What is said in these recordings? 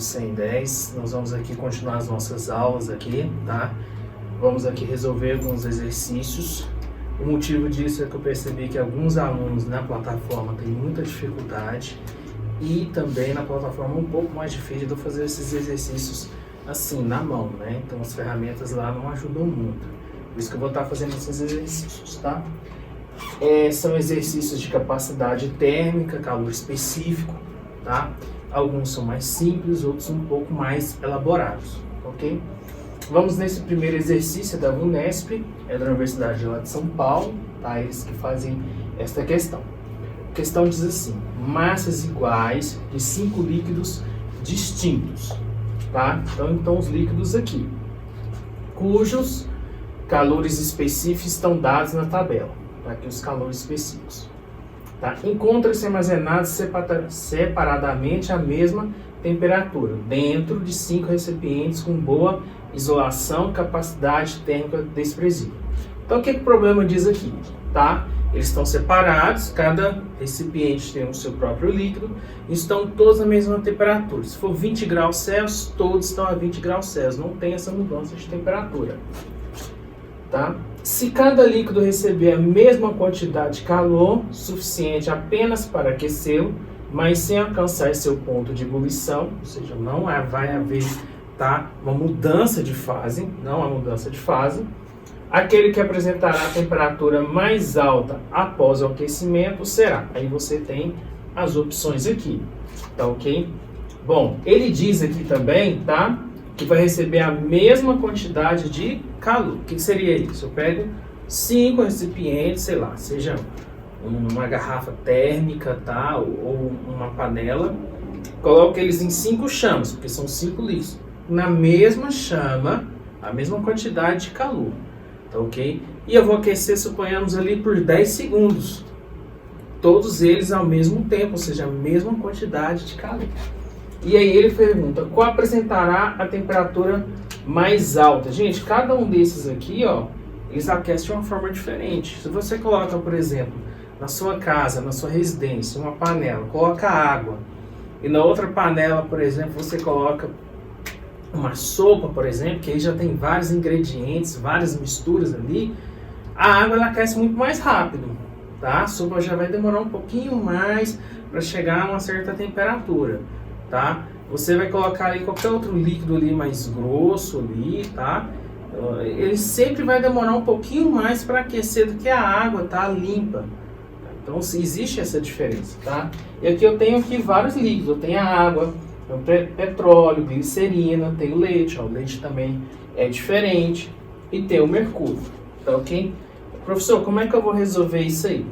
110. Nós vamos aqui continuar as nossas aulas aqui, tá? Vamos aqui resolver alguns exercícios. O motivo disso é que eu percebi que alguns alunos na plataforma têm muita dificuldade e também na plataforma um pouco mais difícil de eu fazer esses exercícios assim, na mão, né? Então as ferramentas lá não ajudam muito. Por isso que eu vou estar fazendo esses exercícios, tá? São exercícios de capacidade térmica, calor específico, tá? Alguns são mais simples, outros um pouco mais elaborados, ok? Vamos nesse primeiro exercício da VUNESP, é da Universidade lá de São Paulo, tá? Eles que fazem esta questão. A questão diz assim: massas iguais de 5 líquidos distintos, tá? Então os líquidos aqui, cujos calores específicos estão dados na tabela, tá? Aqui os calores específicos. Tá? Encontra-se armazenados separadamente a mesma temperatura, dentro de 5 recipientes com boa isolação e capacidade térmica desprezível. Então, o que o problema diz aqui? Tá? Eles estão separados, cada recipiente tem o seu próprio líquido, e estão todos na mesma temperatura. Se for 20 graus Celsius, todos estão a 20 graus Celsius, não tem essa mudança de temperatura. Tá? Se cada líquido receber a mesma quantidade de calor, suficiente apenas para aquecê-lo, mas sem alcançar seu ponto de ebulição, ou seja, não vai haver, tá, uma mudança de fase, não há mudança de fase, aquele que apresentará a temperatura mais alta após o aquecimento será. Aí você tem as opções aqui, tá ok? Bom, ele diz aqui também, tá, que vai receber a mesma quantidade de calor. O que seria isso? Eu pego 5 recipientes, sei lá, seja uma garrafa térmica, tá? Ou uma panela, coloco eles em 5 chamas, porque são 5 litros. Na mesma chama, a mesma quantidade de calor, tá ok? E eu vou aquecer, suponhamos ali, por 10 segundos. Todos eles ao mesmo tempo, ou seja, a mesma quantidade de calor. E aí ele pergunta, qual apresentará a temperatura mais alta? Gente, cada um desses aqui, ó, eles aquecem de uma forma diferente. Se você coloca, por exemplo, na sua casa, na sua residência, uma panela, coloca água, e na outra panela, por exemplo, você coloca uma sopa, por exemplo, que aí já tem vários ingredientes, várias misturas ali, a água ela aquece muito mais rápido, tá? A sopa já vai demorar um pouquinho mais para chegar a uma certa temperatura. Tá? Você vai colocar aí qualquer outro líquido ali mais grosso ali, tá? Ele sempre vai demorar um pouquinho mais para aquecer do que a água, tá? Limpa. Então existe essa diferença, tá? E aqui eu tenho aqui vários líquidos. Eu tenho a água, petróleo, glicerina, tem o leite, ó, o leite também é diferente, e tem o mercúrio, tá ok? Professor, como é que eu vou resolver isso aí?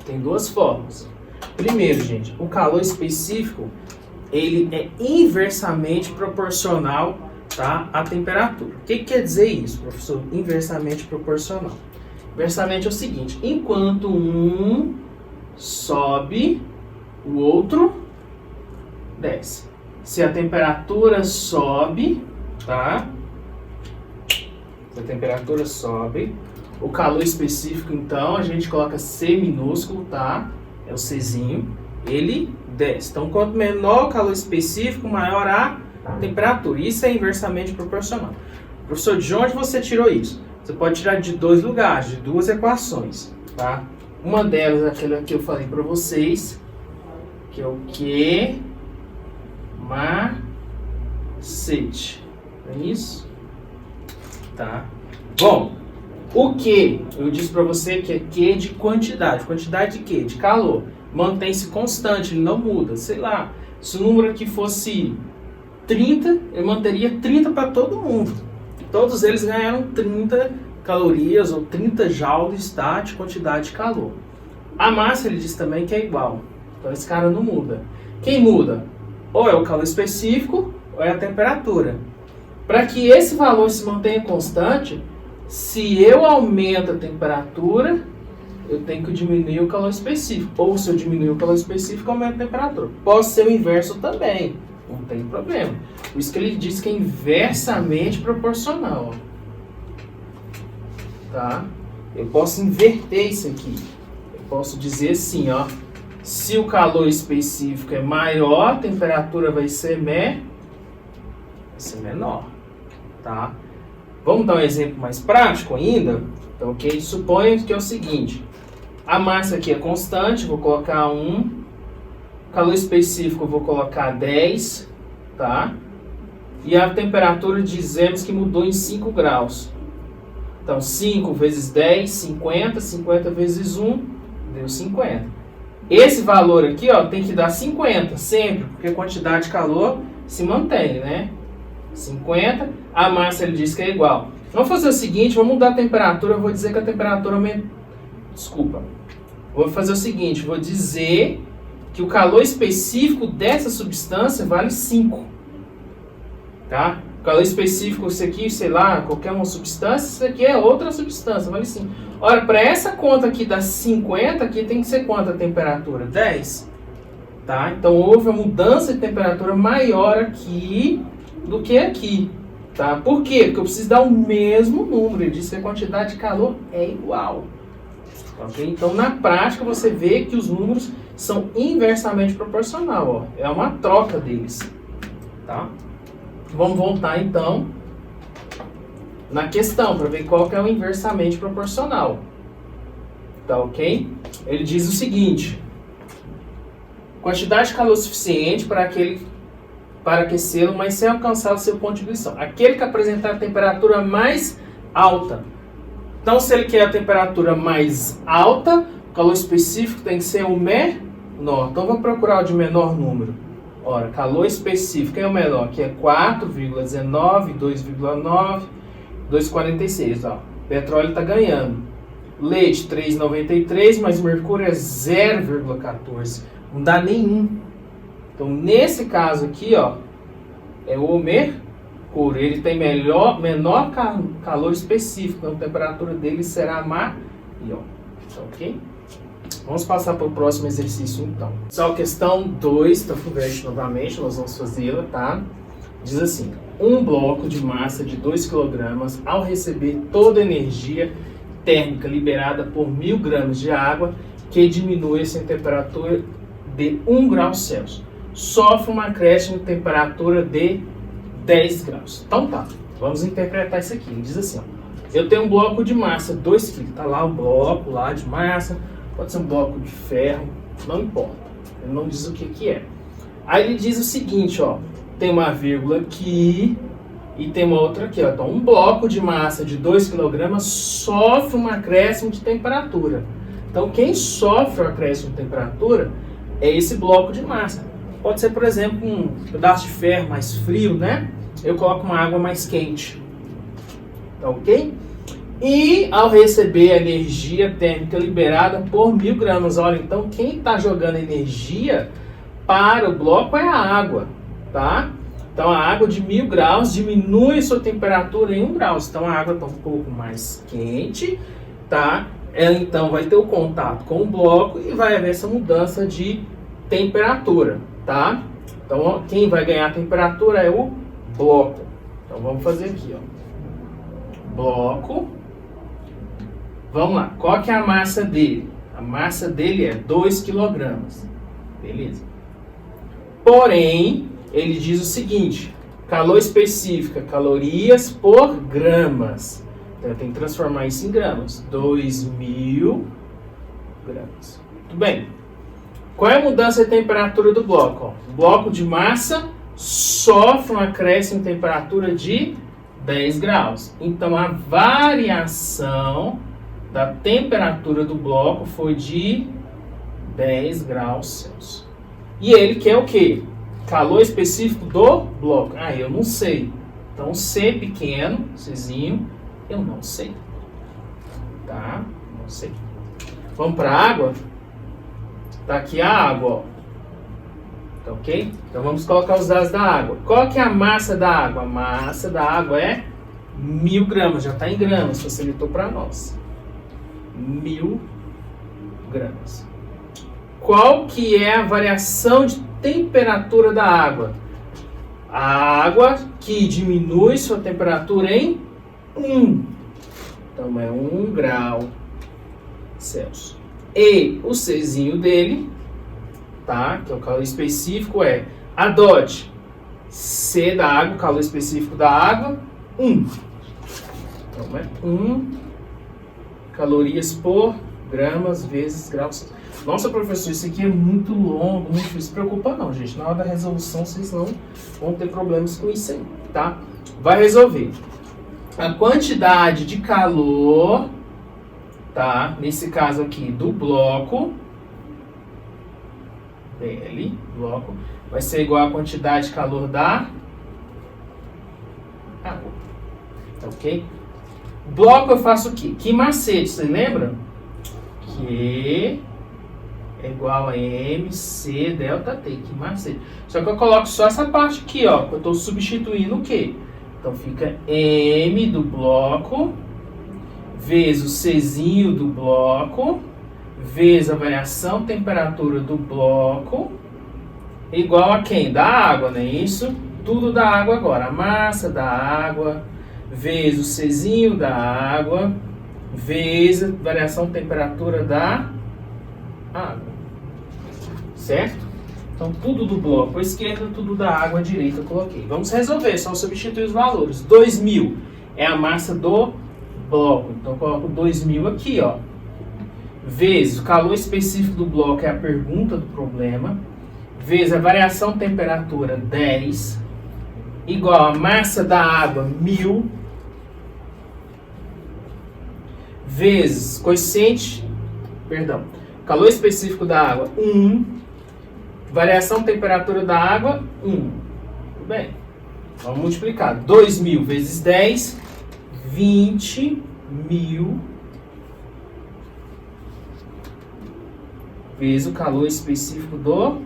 Tem duas formas. Primeiro, gente, o calor específico ele é inversamente proporcional, tá, à temperatura. O que quer dizer isso, professor? Inversamente proporcional. Inversamente é o seguinte: enquanto um sobe, o outro desce. Se a temperatura sobe, tá? Se a temperatura sobe, o calor específico, então, a gente coloca C minúsculo, tá? É o Czinho. Ele desce. Então, quanto menor o calor específico, maior a temperatura. Isso é inversamente proporcional. Professor, de onde você tirou isso? Você pode tirar de 2 lugares, de 2 equações, tá? Uma delas é aquela que eu falei para vocês, que é o Q macete. É isso? Tá? Bom, o Q, eu disse para você que é Q de quantidade. Quantidade de quê? De calor. Mantém-se constante, ele não muda. Sei lá, se o número aqui fosse 30, eu manteria 30 para todo mundo. Todos eles ganharam 30 calorias ou 30 joules, tá, de quantidade de calor. A massa, ele diz também que é igual. Então esse cara não muda. Quem muda? Ou é o calor específico, ou é a temperatura. Para que esse valor se mantenha constante, se eu aumento a temperatura, eu tenho que diminuir o calor específico. Ou se eu diminuir o calor específico, eu aumento a temperatura. Pode ser o inverso também, não tem problema. Por isso que ele diz que é inversamente proporcional. Tá? Eu posso inverter isso aqui. Eu posso dizer assim, ó, Se o calor específico é maior, a temperatura vai ser menor, tá? Vamos dar um exemplo mais prático ainda? Então, ok? Suponha que é o seguinte. A massa aqui é constante, vou colocar 1. Calor específico, vou colocar 10, tá? E a temperatura dizemos que mudou em 5 graus. Então, 5 vezes 10, 50. 50 vezes 1, deu 50. Esse valor aqui, ó, tem que dar 50 sempre, porque a quantidade de calor se mantém, né? 50. A massa, ele diz que é igual. Vamos fazer o seguinte, vamos mudar a temperatura. Eu vou dizer que a temperatura aumentou. Desculpa. Vou fazer o seguinte, vou dizer que o calor específico dessa substância vale 5. Tá? O calor específico, isso aqui, sei lá, qualquer uma substância, isso aqui é outra substância, vale 5. Ora, para essa conta aqui das 50, aqui tem que ser quanto a temperatura? 10. Tá? Então, houve uma mudança de temperatura maior aqui do que aqui. Tá? Por quê? Porque eu preciso dar o mesmo número. Ele diz que a quantidade de calor é igual. Okay? Então, na prática, você vê que os números são inversamente proporcionais. Ó. É uma troca deles. Tá? Vamos voltar, então, na questão, para ver qual que é o inversamente proporcional. Tá ok? Ele diz o seguinte. Quantidade de calor suficiente para aquecê-lo, mas sem alcançar o seu ponto de ebulição. Aquele que apresentar a temperatura mais alta. Então, se ele quer a temperatura mais alta, o calor específico tem que ser o menor. Então, vamos procurar o de menor número. Ora, calor específico é o menor, que é 4,19, 2,9, 2,46. Ó. Petróleo está ganhando. Leite, 3,93, mas mercúrio é 0,14. Não dá nenhum. Então, nesse caso aqui, ó, é o mercúrio. Ele tem menor calor específico, então a temperatura dele será maior. Ok? Vamos passar para o próximo exercício, então. Só questão 2, tá FUVEST novamente, nós vamos fazê-la, tá? Diz assim, um bloco de massa de 2 kg, ao receber toda a energia térmica liberada por 1000 gramas de água, que diminui essa temperatura de 1 grau Celsius, sofre uma acréscimo de temperatura de 10 graus. Então tá, vamos interpretar isso aqui. Ele diz assim, ó, eu tenho um bloco de massa, 2 kg, tá lá o bloco lá de massa, pode ser um bloco de ferro, não importa, ele não diz o que é. Aí ele diz o seguinte, ó, tem uma vírgula aqui e tem uma outra aqui, ó. Então um bloco de massa de 2 kg sofre um acréscimo de temperatura. Então quem sofre o acréscimo de temperatura é esse bloco de massa. Pode ser, por exemplo, um pedaço de ferro mais frio, né? Eu coloco uma água mais quente. Tá ok? E ao receber a energia térmica liberada por 1000 gramas. Olha, então quem está jogando energia para o bloco é a água, tá? Então a água de 1000 graus diminui sua temperatura em 1 grau. Então a água está um pouco mais quente, tá? Ela então vai ter o contato com o bloco e vai haver essa mudança de temperatura, tá? Então ó, quem vai ganhar a temperatura é o bloco. Então vamos fazer aqui, ó. Bloco. Vamos lá. Qual que é a massa dele? A massa dele é 2 kg. Beleza. Porém, ele diz o seguinte, calor específico, calorias por gramas. Então, eu tenho que transformar isso em gramas. 2000 gramas. Muito bem. Qual é a mudança de temperatura do bloco? Ó, o bloco de massa sofre um acréscimo de temperatura de 10 graus. Então, a variação da temperatura do bloco foi de 10 graus Celsius. E ele quer o quê? Calor específico do bloco. Ah, eu não sei. Então, C pequeno, Czinho, eu não sei. Tá? Não sei. Vamos para a água? Tá aqui a água, ó. Tá ok? Então, vamos colocar os dados da água. Qual que é a massa da água? A massa da água é 1000 gramas. Já está em gramas, facilitou para nós. 1000 gramas. Qual que é a variação de temperatura da água? A água que diminui sua temperatura em 1. Então é 1 grau Celsius. E o Czinho dele tá? Que é o calor específico é adote C da água, calor específico da água, 1. Então é 1 calorias por gramas vezes graus. Nossa, professor, isso aqui é muito longo, muito difícil. Não se preocupa não, gente. Na hora da resolução, vocês não vão ter problemas com isso aí, tá? Vai resolver. A quantidade de calor, tá? Nesse caso aqui, do bloco, L, bloco, vai ser igual à quantidade de calor da água. Tá ok? Bloco eu faço o quê? Que macete, você lembra? Que é igual a MC delta T, que macete. Só que eu coloco só essa parte aqui, ó. Eu estou substituindo o quê? Então fica M do bloco vezes o Czinho do bloco vezes a variação temperatura do bloco igual a quem? Da água, não é isso? Tudo da água agora. A massa da água vezes o Czinho da água vezes a variação temperatura da água. Certo? Então, tudo do bloco à esquerda, tudo da água à direita eu coloquei. Vamos resolver, só substituir os valores. 2.000 é a massa do bloco. Então, eu coloco 2.000 aqui, ó. Vezes o calor específico do bloco é a pergunta do problema. Vezes a variação temperatura, 10. Igual a massa da água, 1.000. Vezes coeficiente, calor específico da água, 1. Variação temperatura da água, 1. Tudo bem. Vamos multiplicar. 2.000 vezes 10, 20.000 vezes o calor específico do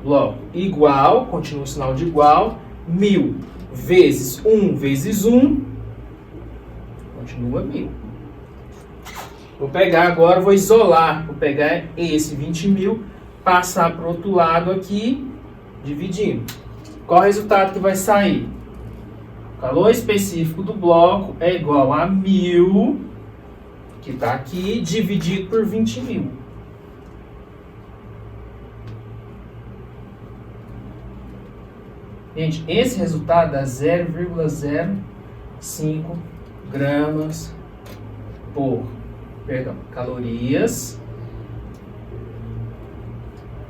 bloco. Igual, continua o sinal de igual, 1.000 vezes 1 vezes 1, continua 1.000. Vou pegar agora, vou isolar, vou pegar esse 20.000, passar para o outro lado aqui, dividindo. Qual o resultado que vai sair? O calor específico do bloco é igual a 1.000, que está aqui, dividido por 20.000. Gente, esse resultado dá 0,05 gramas por, calorias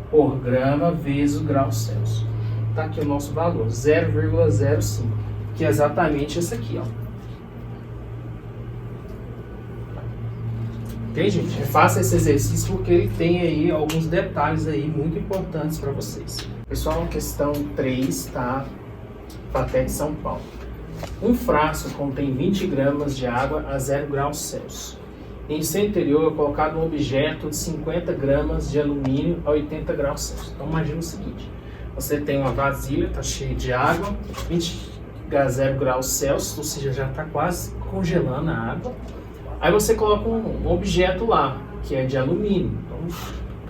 por grama vezes o grau Celsius. Tá aqui o nosso valor, 0,05, que é exatamente esse aqui, ó. Ok, gente? Faça esse exercício porque ele tem aí alguns detalhes aí muito importantes para vocês. Pessoal, questão 3, tá? FATEC São Paulo. Um frasco contém 20 gramas de água a 0 graus Celsius. Em seu interior é colocado um objeto de 50 gramas de alumínio a 80 graus Celsius. Então imagina o seguinte, você tem uma vasilha, está cheia de água, 20 a 0 graus Celsius, ou seja, já está quase congelando a água. Aí você coloca um objeto lá, que é de alumínio. Então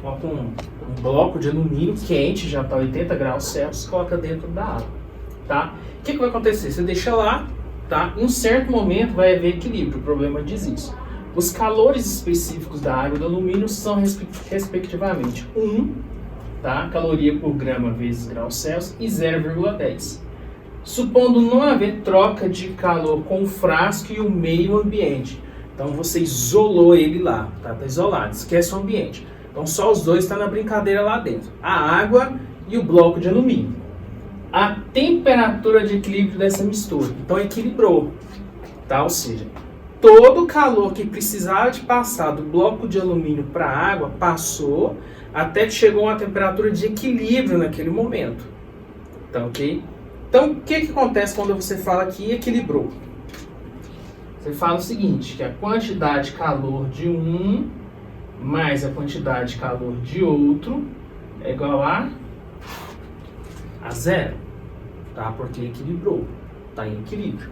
coloca um bloco de alumínio quente, já está a 80 graus Celsius, coloca dentro da água. Tá? O que vai acontecer? Você deixa lá, tá? Em um certo momento vai haver equilíbrio, o problema diz isso. Os calores específicos da água e do alumínio são, respectivamente, 1, tá? Caloria por grama vezes graus Celsius, e 0,10. Supondo não haver troca de calor com o frasco e o meio ambiente. Então, você isolou ele lá, tá? Tá isolado, esquece o ambiente. Então, só os dois estão na brincadeira lá dentro. A água e o bloco de alumínio. A temperatura de equilíbrio dessa mistura. Então, equilibrou, tá? Ou seja, todo o calor que precisava de passar do bloco de alumínio para a água passou até que chegou a uma temperatura de equilíbrio naquele momento. Então, ok? Então, o que acontece quando você fala que equilibrou? Você fala o seguinte, que a quantidade de calor de um mais a quantidade de calor de outro é igual a zero, tá? Porque equilibrou, tá em equilíbrio,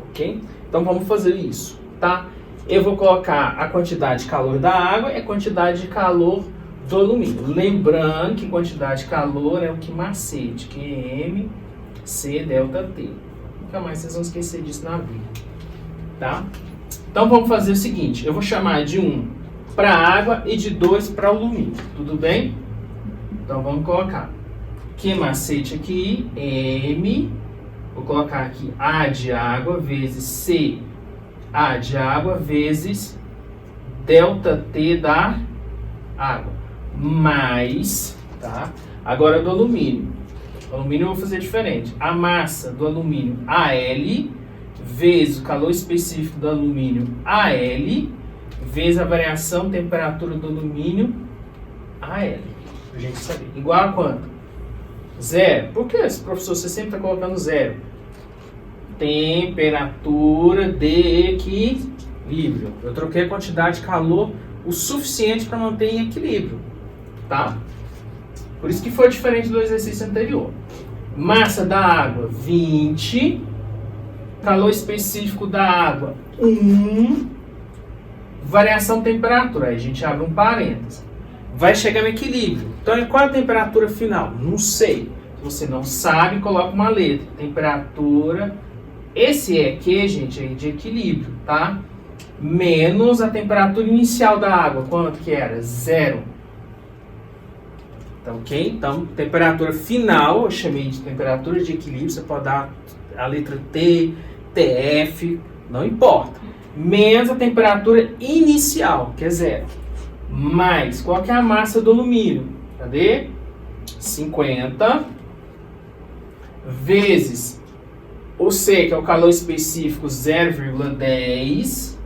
ok? Então vamos fazer isso, tá? Eu vou colocar a quantidade de calor da água e a quantidade de calor do alumínio. Lembrando que quantidade de calor é o que macete, que é M, C, delta T. Nunca mais vocês vão esquecer disso na vida. Tá? Então vamos fazer o seguinte, eu vou chamar de 1 para água e de 2 para alumínio, tudo bem? Então vamos colocar que macete aqui, M, vou colocar aqui A de água vezes C, A de água vezes delta T da água, mais, tá? Agora do alumínio. O alumínio eu vou fazer diferente. A massa do alumínio AL vezes o calor específico do alumínio AL vezes a variação de temperatura do alumínio AL. Pra gente saber. Igual a quanto? Zero. Por que, professor, você sempre está colocando zero? Temperatura de equilíbrio. Eu troquei a quantidade de calor o suficiente para manter em equilíbrio, tá? Por isso que foi diferente do exercício anterior. Massa da água, 20. Calor específico da água, 1. Variação de temperatura, aí a gente abre um parênteses. Vai chegar no equilíbrio. Então, qual é a temperatura final? Não sei. Se você não sabe, coloca uma letra. Temperatura, esse é que, gente, é de equilíbrio, tá? Menos a temperatura inicial da água. Quanto que era? 0. Tá ok? Então, temperatura final, eu chamei de temperatura de equilíbrio. Você pode dar a letra T, TF, não importa. Menos a temperatura inicial, que é 0. Mais, qual que é a massa do alumínio? Cadê? 50 vezes o C, que é o calor específico, 0,10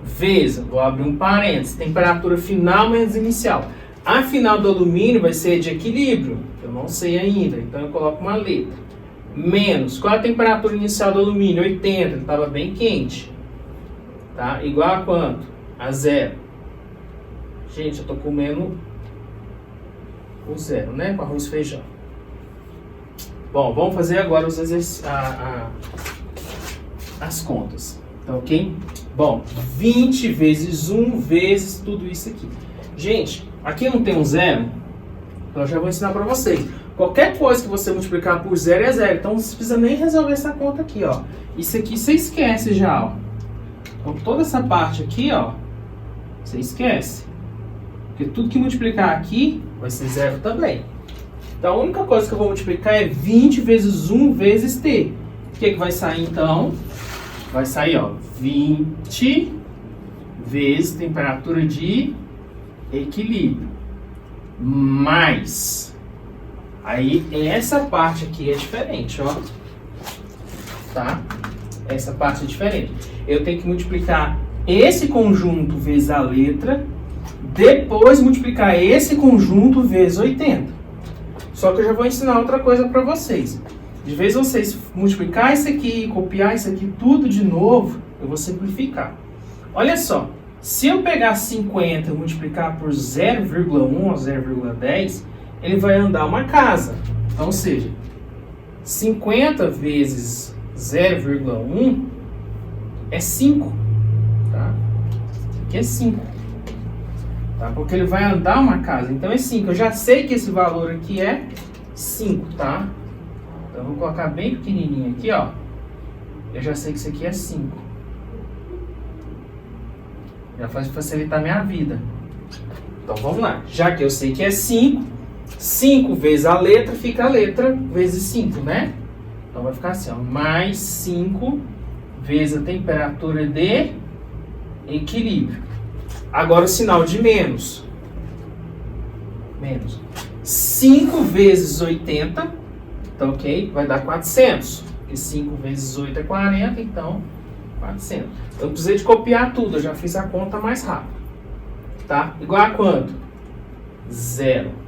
vezes, vou abrir um parênteses, temperatura final menos inicial. A final do alumínio vai ser de equilíbrio, eu não sei ainda, então eu coloco uma letra. Menos, qual é a temperatura inicial do alumínio? 80, ele estava bem quente. Tá? Igual a quanto? A 0. Gente, eu estou comendo o 0, né? Com arroz e feijão. Bom, vamos fazer agora os as contas. Tá ok? Bom, 20 vezes 1 vezes tudo isso aqui. Gente, aqui não tem um 0, então eu já vou ensinar para vocês. Qualquer coisa que você multiplicar por 0 é 0. Então, você não precisa nem resolver essa conta aqui, ó. Isso aqui você esquece já, ó. Então, toda essa parte aqui, ó, você esquece. Porque tudo que multiplicar aqui vai ser 0 também. Então, a única coisa que eu vou multiplicar é 20 vezes 1 vezes T. O que vai sair, então? Vai sair, ó, 20 vezes temperatura de equilíbrio. Mais... Aí, essa parte aqui é diferente, ó. Tá? Essa parte é diferente. Eu tenho que multiplicar esse conjunto vezes a letra, depois multiplicar esse conjunto vezes 80. Só que eu já vou ensinar outra coisa para vocês. De vez vocês multiplicar isso aqui, copiar isso aqui tudo de novo, eu vou simplificar. Olha só, se eu pegar 50 e multiplicar por 0,1 ou 0,10, ele vai andar uma casa. Então, ou seja, 50 vezes 0,1 é 5. Tá? Aqui é 5. Tá? Porque ele vai andar uma casa. Então é 5. Eu já sei que esse valor aqui é 5, tá? Então eu vou colocar bem pequenininho aqui, ó. Eu já sei que isso aqui é 5. Já faz facilitar a minha vida. Então vamos lá. Já que eu sei que é 5, 5 vezes a letra, fica a letra vezes 5, né? Então vai ficar assim, ó. Mais 5 vezes a temperatura de equilíbrio. Agora o sinal de menos. Menos. 5 vezes 80, tá ok? Vai dar 400. Porque 5 vezes 8 é 40, então 400. Eu precisei de copiar tudo, eu já fiz a conta mais rápido. Tá? Igual a quanto? 0.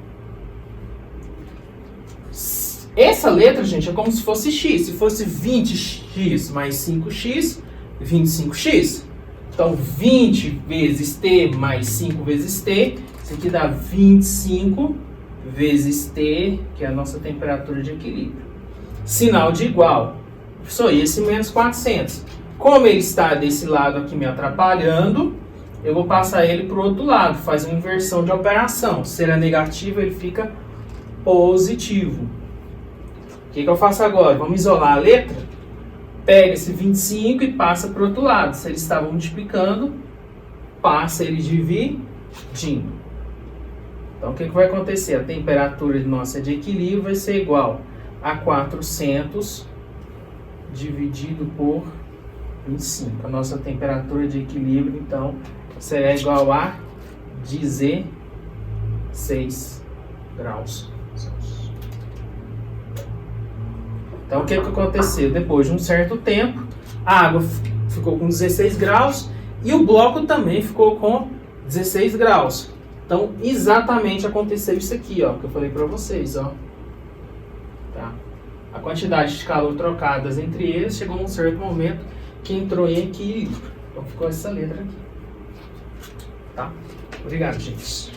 Essa letra, gente, é como se fosse x. Se fosse 20x mais 5x, 25x. Então, 20 vezes t mais 5 vezes t, isso aqui dá 25 vezes t, que é a nossa temperatura de equilíbrio. Sinal de igual. Só esse menos 400. Como ele está desse lado aqui me atrapalhando, eu vou passar ele para o outro lado, faz uma inversão de operação. Se ele é negativo, ele fica positivo. O que eu faço agora? Vamos isolar a letra? Pega esse 25 e passa para o outro lado. Se ele estava multiplicando, passa ele dividindo. Então, o que vai acontecer? A temperatura nossa de equilíbrio vai ser igual a 400 dividido por 25. A nossa temperatura de equilíbrio, então, será igual a 16 graus Celsius. Então, o que aconteceu? Depois de um certo tempo, a água ficou com 16 graus e o bloco também ficou com 16 graus. Então, exatamente aconteceu isso aqui, ó, que eu falei para vocês, ó. Tá? A quantidade de calor trocadas entre eles chegou num certo momento que entrou em equilíbrio. Então, ficou essa letra aqui. Tá? Obrigado, gente.